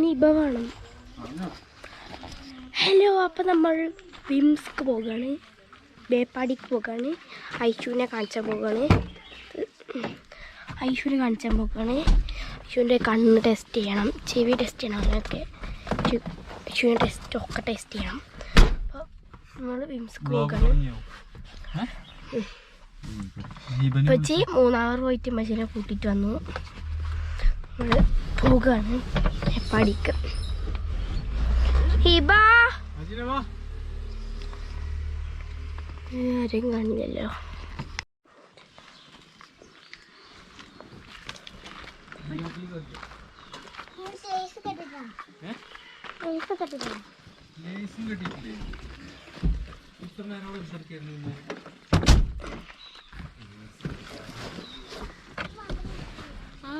നിബവാണ്. Hello, അപ്പം നമ്മൾ വിംസ്ക്ക് പോവുകയാണ്, ബേപ്പാടിക്ക് പോവുകയാണ്, ഐശുവിനെ കാണിച്ചാൻ പോവുകയാണ്. ഐശുവിൻ്റെ കണ്ണ് ടെസ്റ്റ് ചെയ്യണം, ചെവി ടെസ്റ്റ് ചെയ്യണം, അങ്ങനെയൊക്കെ ഐശുവിൻ്റെ ഒക്കെ ടെസ്റ്റ് ചെയ്യണം. അപ്പോൾ നമ്മൾ വിംസ്ക്ക് പോവുകയാണ്. ഇപ്പച്ചി 3 അവർ പോയിട്ട് മനുഷ്യനെ കൂട്ടിയിട്ട് വന്നു. നമ്മൾ പോവുകയാണ് ബേപ്പാടിക്ക്. ആരും കാണില്ലല്ലോ.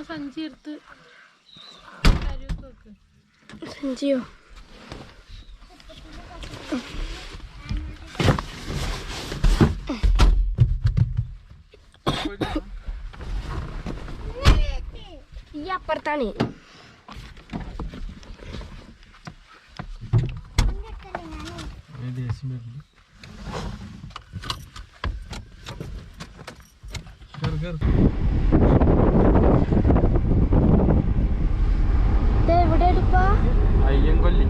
സഞ്ചി എടുത്ത് സഞ്ചിയോ? ഈ അപ്പുറത്താണ്. എവിടെ എടുപ്പാ? അയ്യൻകൊല്ലി.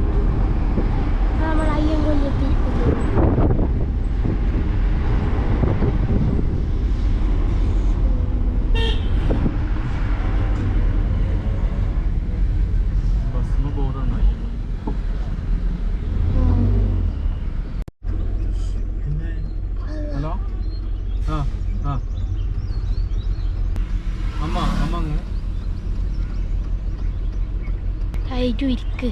നമ്മൾ അയ്യൻകൊല്ലി എത്തിയിരിക്കുന്നു. ഹലോ, ഇരിക്ക്.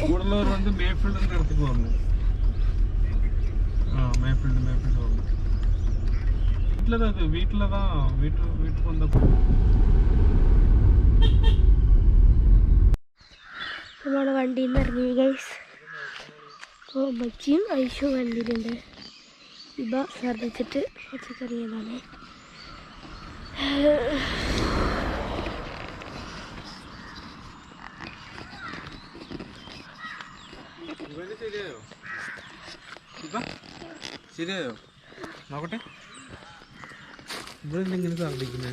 കൂടുതലുള്ളവർ வந்து മേഫീൽഡിന്റെ അടുത്തേക്ക് പറഞ്ഞു. മേഫീൽഡ് പറഞ്ഞു. വീട്ടിലേക്ക് വന്നപ്പോ നമ്മുടെ വണ്ടിയിൽ നിന്ന് ഇറങ്ങി ഗൈസ്. അപ്പോൾ ബച്ചിയും ഐഷും വണ്ടിയിലുണ്ട്. ഇബ ഛർദ്ദിച്ചിട്ട് പച്ചക്കറിയതാണ്. ശരിയായോ? നോക്കട്ടെ. ഇവിടെ ഇങ്ങനെ ഛർദ്ദിക്കുന്നേ.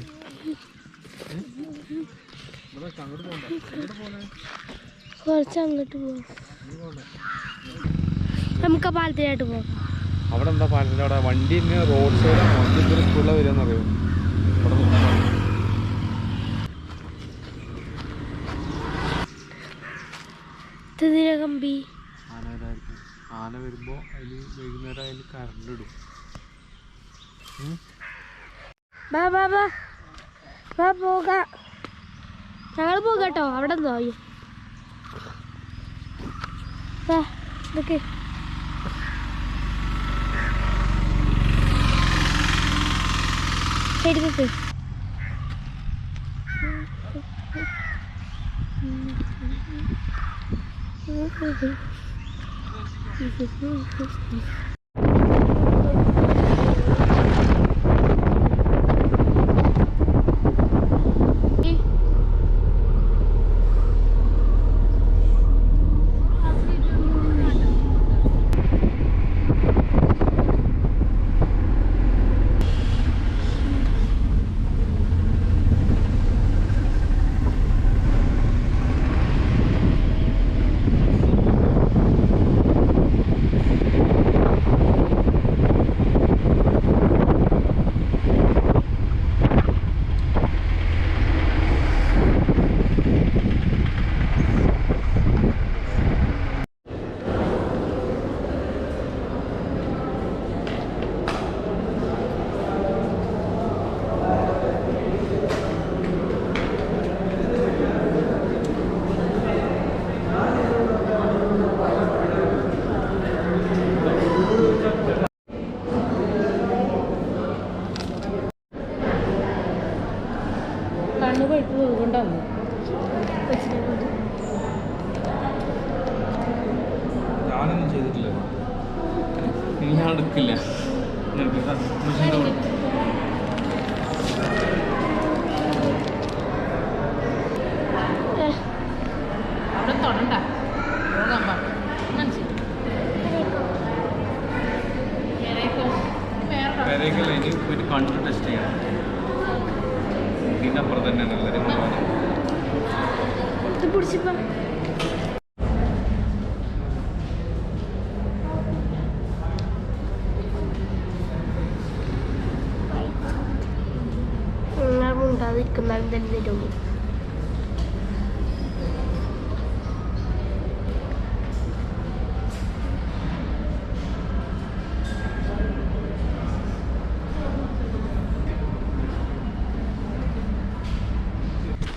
അങ്ങോട്ട് പോകണ്ട. എങ്ങോട്ട് പോണേ? കുറച്ച് അങ്ങോട്ട് പോവാം. നമുക്ക് ആ പാലത്തിനായിട്ട് പോവാം. അവിടെ എന്താ പാലത്തിൻ്റെ അവിടെ? വണ്ടി റോഡ് സൈഡാണ്. വണ്ടി ഇതൊരു സ്കൂളിലാണ് വരികയെന്നറിയോ? കമ്പി ആന വരുമ്പോ അതിന് വൈകുന്നേരം അതിൽ കറണ്ട് ഇടും. പോകാം, ഞങ്ങൾ പോകാട്ടോ. അവിടെ നിന്നോ ഇതൊക്കെ എടുത്തിട്ട് കണ്ണു പോയിട്ട് കൊണ്ടാവും. ഞാനൊന്നും ചെയ്തിട്ടില്ല. ഞാൻ എടുക്കില്ല. ടെസ്റ്റ് ചെയ്യണം. ഇതിൻ്റെ അപ്പുറത്ത് തന്നെയാണ് എല്ലാവരും പിടിച്ചിപ്പോ ഉണ്ടാതിരിക്കുന്നാലും തന്നെ തരുള്ളൂ.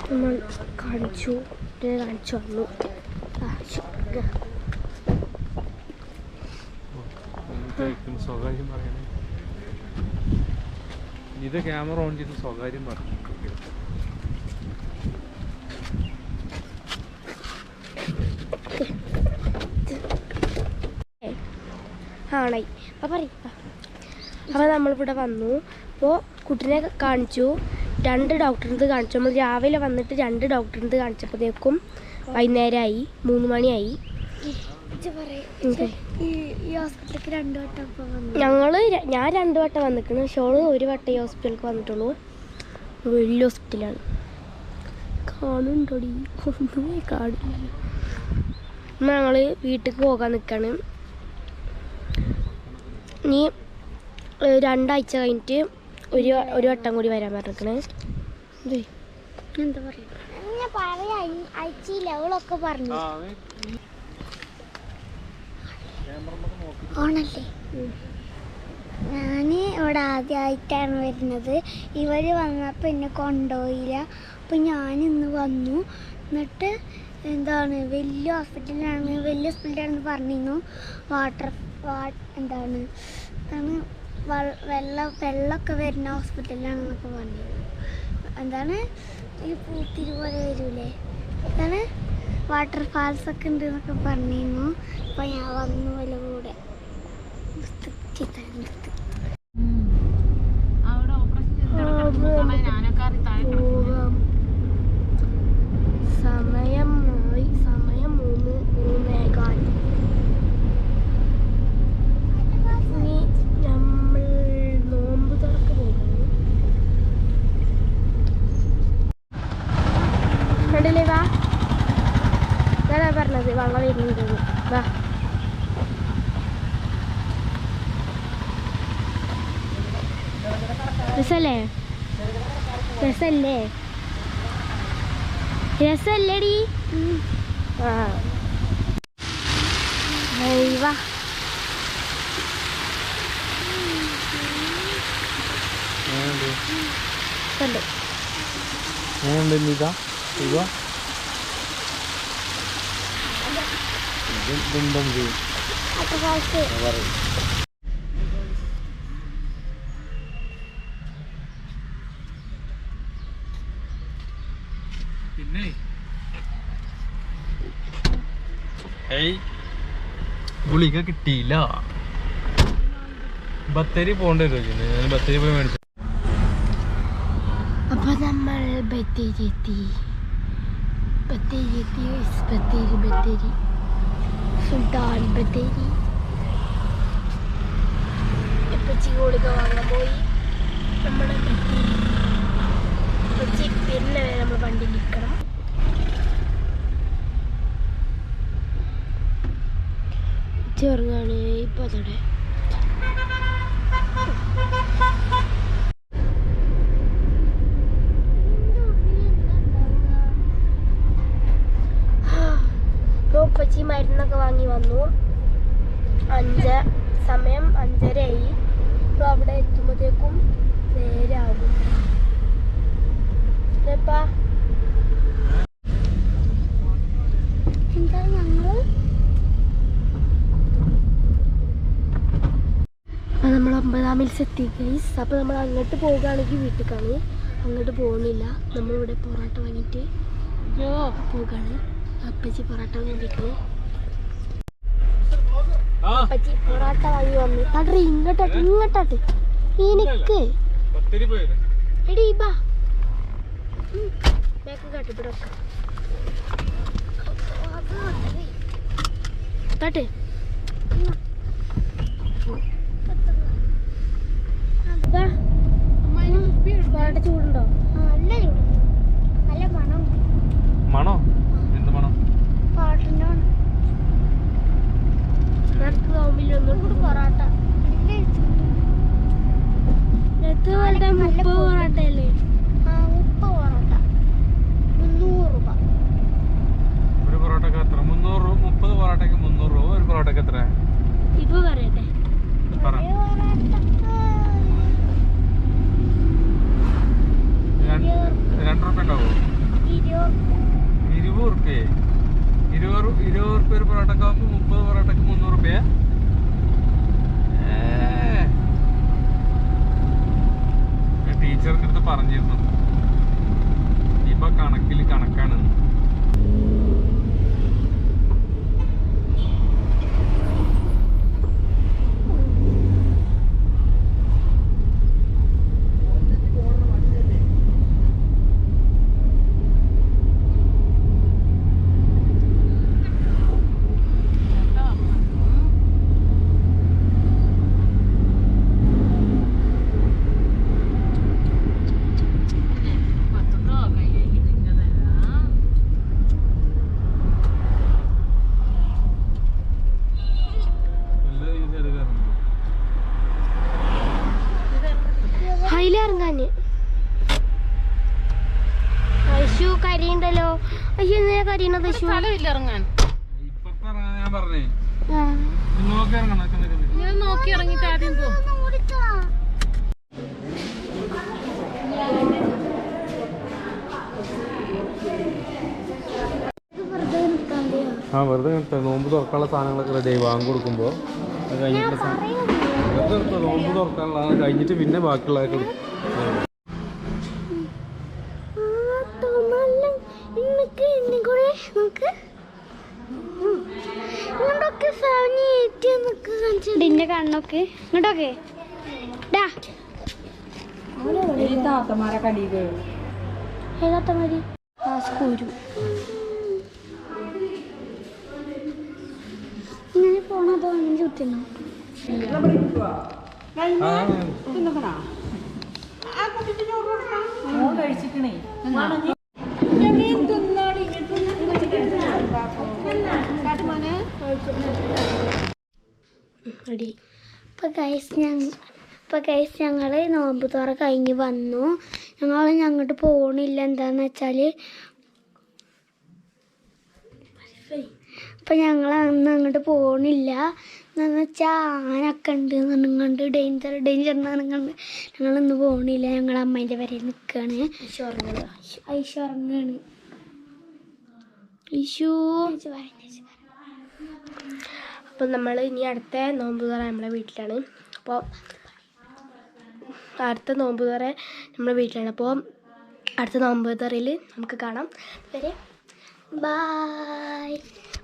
നമ്മൾ കാണിച്ചു വന്നു. സ്വകാര്യം പറയണേ. ഇത് ക്യാമറ ഓൺ ചെയ്ത് സ്വകാര്യം പറഞ്ഞു. ആണായി അപ്പോൾ നമ്മളിവിടെ വന്നു. അപ്പോൾ കുട്ടീനെ കാണിച്ചു, 2 ഡോക്ടറിന് കാണിച്ചു. നമ്മൾ രാവിലെ വന്നിട്ട് 2 ഡോക്ടറിന് കാണിച്ചപ്പോഴത്തേക്കും വൈകുന്നേരമായി, 3 മണിയായി. ഞാൻ 2 വട്ടം വന്നിരിക്കുന്നു. ഷോള് 1 വട്ടം ഈ ഹോസ്പിറ്റലിലേക്ക് വന്നിട്ടുള്ളൂ. വലിയ ഹോസ്പിറ്റലാണ്. കാണുന്നുണ്ടോടി? ഒന്നുമേ കാണില്ല. ഞങ്ങൾ വീട്ടിലേക്ക് പോകാൻ നിൽക്കുകയാണ്. ഇനി 2 ആഴ്ച കഴിഞ്ഞിട്ട് ഒരു വട്ടം കൂടി വരാൻ പറഞ്ഞിരിക്കണേ. എന്താ പറയുക പറഞ്ഞു ഓണല്ലേ. ഞാൻ ഇവിടെ ആദ്യമായിട്ടാണ് വരുന്നത്. ഇവർ വന്നപ്പോൾ എന്നെ കൊണ്ടുപോയില്ല. അപ്പം ഞാനിന്ന് വന്നു. എന്നിട്ട് എന്താണ് വലിയ ഹോസ്പിറ്റലാണെന്ന് പറഞ്ഞിരുന്നു. എന്താണ് വെള്ളമൊക്കെ വരുന്ന ഹോസ്പിറ്റലാണെന്നൊക്കെ പറഞ്ഞു. എന്താണ് ഈ പൂത്തിരി പോലെ വരൂലേ, എന്താണ് വാട്ടർഫാൾസ് ഒക്കെ ഉണ്ട് എന്നൊക്കെ പറഞ്ഞിരുന്നു. അപ്പം ഞാൻ വന്നു വല്ല കൂടെ. സമയം 3:15. ഇനി നമ്മൾ നോമ്പ് തുറക്ക് പോകുന്നു. കണ്ടില്ലേ? വാ, ഞാനാ പറഞ്ഞത് വെള്ളം വരുന്നുണ്ട്. വാ, രസല്ലേ? രസല്ലേടി? ആ വാ. പിന്നെ ഗുളിക കിട്ടിയില്ല. ബത്തേരി പോകേണ്ടി വരും. ഞാൻ ബത്തേരി പോയി മേടിച്ചു. അപ്പൊ നമ്മൾ ബത്തേരി എത്തി. സുൽത്താൻ ബത്തേരി. ഇപ്പച്ചി ഗുളിക വാങ്ങാൻ പോയി. നമ്മുടെ ഇപ്പച്ചി പിന്നെ വരെ നമ്മൾ വണ്ടി നിൽക്കണം. ചെറുതാണ് ഇപ്പൊ അതോടെ. ഉപ്പച്ചി മരുന്നൊക്കെ വാങ്ങി വന്നു. സമയം 5:30ആയി. അപ്പോൾ അവിടെ എത്തുമ്പോഴത്തേക്കും നേരാകും. എന്താ നമ്മൾ 9-ാം മൈൽസ് എത്തി ഗൈസ്. അപ്പോൾ നമ്മൾ അങ്ങോട്ട് പോകുകയാണെങ്കിൽ വീട്ടിലേക്കാണ്. അങ്ങോട്ട് പോകുന്നില്ല. നമ്മളിവിടെ പൊറോട്ട വാങ്ങിയിട്ട് പോകാണ്. അപ്പച്ചി പൊറോട്ട വാങ്ങിയിരിക്കുന്നു. അപ്പച്ചി പൊറോട്ട വാങ്ങി വന്നു. തടറി ഇങ്ങോട്ടാട്ട് എനിക്ക് എടീ ബാ ബാക്ക് കാട്ടിപ്പിട തട്ട്. പൊറോട്ട ചൂടുണ്ടോ? നല്ല ചൂട്, നല്ല മണം. മണോ? എന്ത് മണം? പാട്ടിൻ്റെ മണം. അടുത്ത നോമ്പിലൊന്നും ചൂട് പൊറോട്ട നല്ല ചൂട്. അടുത്ത പോലത്തെ 30 പൊറോട്ട അല്ലേ? 30 പൊറോട്ട 300 രൂപ. ഒരു പൊറോട്ടക്ക് എത്ര? 300 രൂപ. 30 പൊറോട്ടക്ക് 300 രൂപ. ഒരു പൊറോട്ടക്ക് എത്ര? ഇപ്പൊ പറയട്ടെ. പറ. ഒരു പൊറോട്ടക്ക് 2 രൂപ ഉണ്ടാവോ? 20 റുപ്യ. 20 റുപ്യ ഒരു പൊറോട്ടക്ക് ആകുമ്പോ 30 പൊറോട്ടക്ക് 300 റുപ്യ. ടീച്ചറിന്റെ അടുത്ത് പറഞ്ഞിരുന്നു ഇപ്പൊ കണക്കിൽ കണക്കാണ്. അതിലിറങ്ങാന് ഐശു കരിയുണ്ടല്ലോ. ഐശു എന്തിനാ കരിയണത്? ഐശു സ്ഥലമില്ല ഇറങ്ങാൻ. ഇപ്പുറത്ത് ഇറങ്ങാൻ ഞാൻ പറഞ്ഞേ. ആ. നോക്കി ഇറങ്ങണം. ഇങ്ങനെ നോക്കി ഇറങ്ങിട്ട് ആദ്യം പോ. ആ വെറുതെ നിർത്താം. നോമ്പ് തുറക്കാനുള്ള സാധനങ്ങളൊക്കെ റെഡി ആയി വാങ്ങി കൊടുക്കുമ്പോൾ അത് കഴിഞ്ഞിട്ട് വെറുതെ നിർത്താം. നോമ്പ് തുറക്കാനുള്ളതാണ് കഴിഞ്ഞിട്ട് പിന്നെ ബാക്കിയുള്ളതൊക്കെ എടുക്കും. ഇതിന്റെ കണ്ണൊക്കെ ഇങ്ങോട്ടൊക്കെ ഏതാത്തമാരി സ്കൂരു ഇങ്ങനെ പോണതോ അങ്ങനെ ചുറ്റുന്നു. റെഡി. ഇപ്പം ഗൈസ് ഞങ്ങൾ നോമ്പ് തുറ കഴിഞ്ഞ് വന്നു. ഞങ്ങൾ അങ്ങോട്ട് പോകണില്ല. എന്താന്ന് വെച്ചാൽ അപ്പം ഞങ്ങൾ അന്ന് അങ്ങോട്ട് പോകണില്ല. എന്താണെന്ന് വെച്ചാൽ ആനൊക്കെ ഉണ്ട് പറഞ്ഞുകൊണ്ട് ഡേഞ്ചർ എന്ന് പറഞ്ഞുകൊണ്ട് ഞങ്ങളിന്ന് പോകണില്ല. ഞങ്ങൾ അമ്മേൻ്റെ വരെ നിൽക്കുകയാണ്. ഐശു ഉറങ്ങാണ്. ഐശു അപ്പം നമ്മൾ ഇനി അടുത്ത നോമ്പ് തുറ നമ്മളെ വീട്ടിലാണ്. അപ്പോൾ അടുത്ത നോമ്പ് തുറ നമ്മളെ വീട്ടിലാണ്. അപ്പോൾ അടുത്ത നോമ്പ് തുറയിൽ നമുക്ക് കാണാം. വരെ ബൈ.